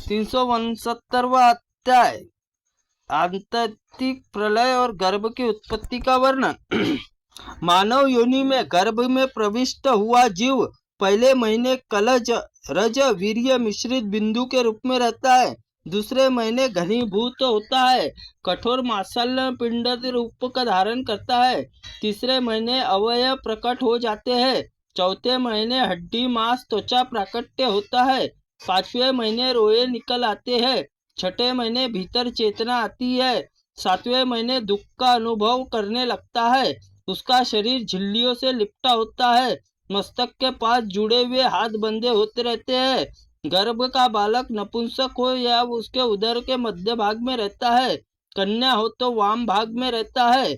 369वां अध्याय आंतरिक प्रलय और गर्भ की उत्पत्ति का वर्णन। मानव योनि में गर्भ में प्रविष्ट हुआ जीव पहले महीने कलज रज वीर्य मिश्रित बिंदु के रूप में रहता है। दूसरे महीने घनीभूत होता है, कठोर मांसल पिंड रूप का धारण करता है। तीसरे महीने अवयव प्रकट हो जाते हैं। चौथे महीने हड्डी मांस त्वचा प्राकट्य होता है। पांचवें महीने रोए निकल आते हैं। छठे महीने भीतर चेतना आती है। सातवें महीने दुख का अनुभव करने लगता है। उसका शरीर झिल्लियों से लिपटा होता है। मस्तक के पास जुड़े हुए हाथ बंधे होते रहते हैं। गर्भ का बालक नपुंसक हो या उसके उदर के मध्य भाग में रहता है, कन्या हो तो वाम भाग में रहता है,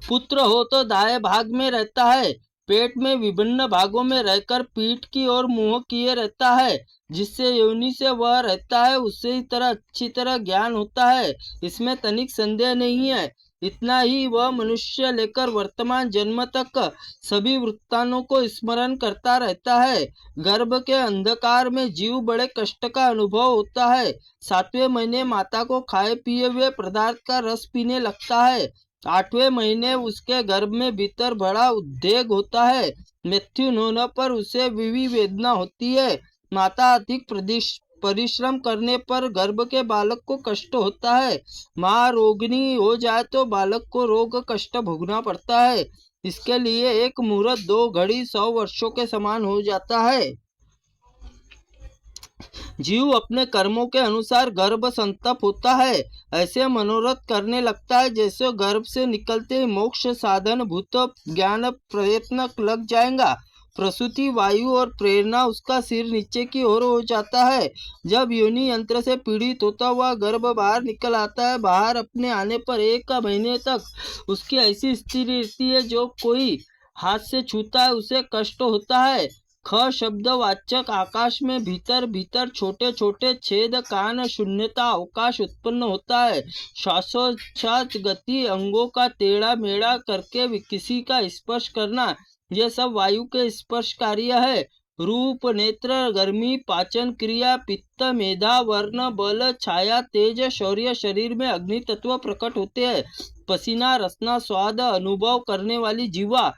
पुत्र हो तो दाएं भाग में रहता है। पेट में विभिन्न भागों में रहकर पीठ की ओर मुंह किए रहता है। जिससे योनि से वह रहता है उससे ही तरह अच्छी तरह ज्ञान होता है, इसमें तनिक संदेह नहीं है। इतना ही वह मनुष्य लेकर वर्तमान जन्म तक सभी वृत्तांतों को स्मरण करता रहता है। गर्भ के अंधकार में जीव बड़े कष्ट का अनुभव होता है। सातवें महीने माता को खाए पिए हुए पदार्थ का रस पीने लगता है। आठवें महीने उसके गर्भ में भीतर बड़ा उद्वेग होता है। मृत्यु होने पर उसे विवि वेदना होती है। माता अधिक परिश्रम करने पर गर्भ के बालक को कष्ट होता है। माँ रोगिणी हो जाए तो बालक को रोग कष्ट भोगना पड़ता है। इसके लिए एक मुहूर्त 2 घड़ी 100 वर्षों के समान हो जाता है। जीव अपने कर्मों के अनुसार गर्भ संतप होता है। ऐसे मनोरथ करने लगता है जैसे गर्भ से निकलते ही मोक्ष साधन भूत ज्ञान प्रयत्न लग जाएगा। प्रसूति वायु और प्रेरणा उसका सिर नीचे की ओर हो जाता है। जब योनि यंत्र से पीड़ित होता हुआ गर्भ बाहर निकल आता है, बाहर अपने आने पर 1 महीने तक उसकी ऐसी स्थिति रहती है जो कोई हाथ से छूता है उसे कष्ट होता है। ख शब्द वाचक आकाश में भीतर भीतर छोटे छोटे छेद कान शून्यता अवकाश उत्पन्न होता है। श्वासोच्छ्वास गति अंगों का टेढ़ा मेढ़ा करके किसी का स्पर्श करना, ये सब वायु के स्पर्श कार्य है। रूप नेत्र गर्मी पाचन क्रिया पित्त मेधा वर्ण बल छाया तेज शौर्य शरीर में अग्नि तत्व प्रकट होते हैं। पसीना रसना स्वाद अनुभव करने वाली जीवा,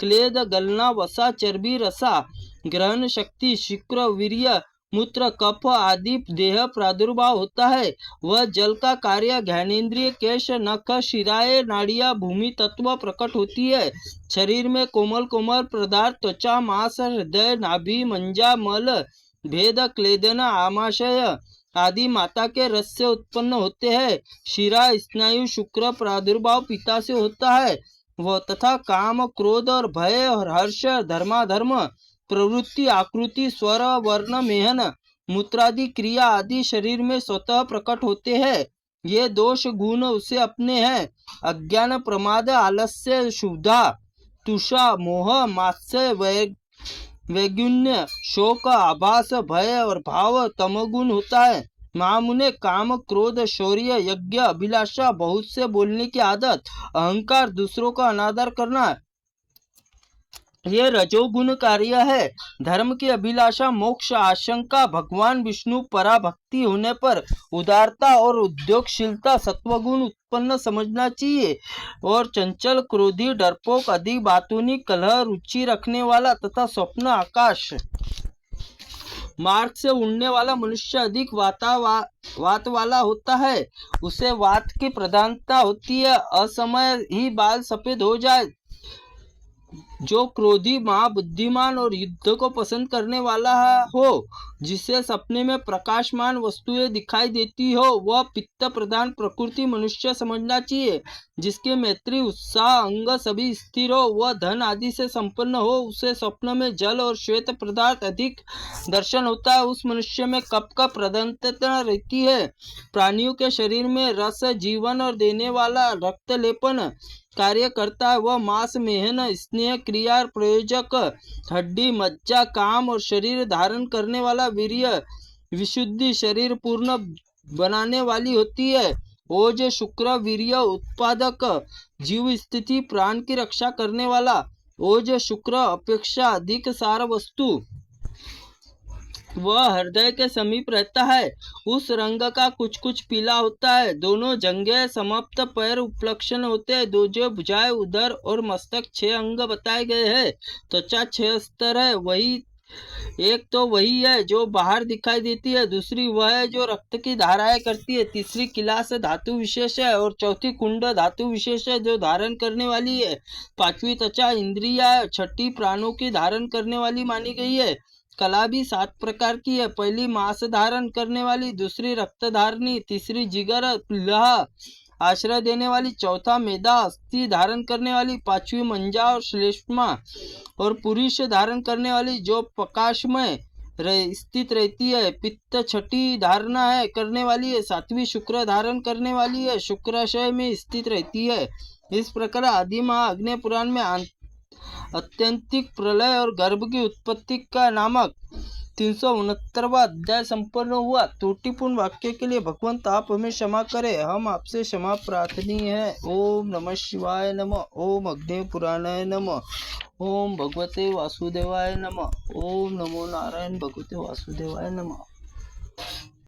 क्लेद गलना वसा चर्बी रसा, ग्रहण शक्ति शुक्र वीर्य मूत्र कफ आदि देह प्रादुर्भाव होता है। वह जल का कार्य ज्ञानेन्द्रिय केश नख शिराएं नाड़ियां भूमि तत्व प्रकट होती है। शरीर में कोमल कोमल पदार्थ त्वचा मांस हृदय नाभि मंजा मल भेद क्लेदन आमाशय आदि माता के रस से उत्पन्न होते हैं। शिरा स्नायु शुक्र प्रादुर्भाव पिता से होता है। वह तथा काम क्रोध और भय और हर्ष धर्माधर्म प्रवृत्ति आकृति स्वर वर्ण मेहन मूत्रादि क्रिया आदि शरीर में स्वतः प्रकट होते हैं। ये दोष गुण उसे अपने हैं। अज्ञान प्रमाद आलस्य शुद्धा तुषा मोह मात्सर्य वैगुण्य शोक आभास भय और भाव तमगुण होता है। महामुने काम क्रोध शौर्य यज्ञ अभिलाषा बहुत से बोलने की आदत अहंकार दूसरों का अनादर करना, ये रजोगुण कार्य है। धर्म की अभिलाषा मोक्ष आशंका भगवान विष्णु पराभक्ति होने पर उदारता और उद्योगशीलता सत्वगुण उत्पन्न समझना चाहिए। और चंचल क्रोधी डरपोक अधिक बातूनी कलह रुचि रखने वाला तथा स्वप्न आकाश मार्ग से उड़ने वाला मनुष्य अधिक वात वाला होता है। उसे वात की प्रधानता होती है। असमय ही बाल सफेद हो जाए। जो क्रोधी महाबुद्धिमान और युद्ध को पसंद करने वाला हो, जिसे सपने में प्रकाशमान वस्तुएं दिखाई देती हो, वह पित्त प्रधान प्रकृति मनुष्य समझना चाहिए। जिसके मैत्री उत्साह अंग सभी स्थिर हो, वह धन आदि से संपन्न हो, उसे स्वप्न में जल और श्वेत पदार्थ अधिक दर्शन होता है। उस मनुष्य में कप का प्रधानता रहती है। प्राणियों के शरीर में रस जीवन और देने वाला रक्त लेपन कार्य करता है। वह मांस मेहन स्नेह क्रिया प्रयोजक हड्डी मज्जा काम और शरीर धारण करने वाला वीर्य विशुद्धि शरीर पूर्ण बनाने वाली होती है। ओज शुक्र वीर्य उत्पादक जीव स्थिति प्राण की रक्षा करने वाला। ओज शुक्र अपेक्षा अधिक सार वस्तु वह हृदय के समीप रहता है। उस रंग का कुछ कुछ पीला होता है। दोनों जंघे समाप्त पैर उपलक्षण होते हैं। दो जो भुजाएं उदर और मस्तक 6 अंग बताए गए हैं। त्वचा 6 स्तर है। वही एक तो वही है जो बाहर दिखाई देती है, दूसरी वह है जो रक्त की धाराएं करती है, तीसरी किलास धातु विशेष है और चौथी कुंड धातु विशेष है जो धारण करने वाली है। पांचवी त्वचा इंद्रिया है, छठी प्राणों की धारण करने वाली मानी गई है। कला भी 7 प्रकार की है। पहली मांस धारण करने वाली, दूसरी रक्त धारणी, तीसरी जिगर लह आश्रय देने वाली, चौथा मेधा अस्थि धारण करने वाली, पांचवी मंजा और श्लेष्मा और पुरुष धारण करने वाली जो प्रकाश में स्थित रहती है। पित्त छठी धारणा है करने वाली है। सातवीं शुक्र धारण करने वाली है, शुक्राशय में स्थित रहती है। इस प्रकार आदि महा अग्नि पुराण में अत्यंतिक प्रलय और गर्भ की उत्पत्ति का नामक 369वां अध्याय संपन्न हुआ। त्रुटिपूर्ण वाक्य के लिए भगवंत आप हमें क्षमा करें, हम आपसे क्षमा प्रार्थनीय है। ओम नमः शिवाय नमः। ओम अग्नि पुराणाय नमः। ओम भगवते वासुदेवाय नमः। ओम नमो नारायण भगवते वासुदेवाय नमः।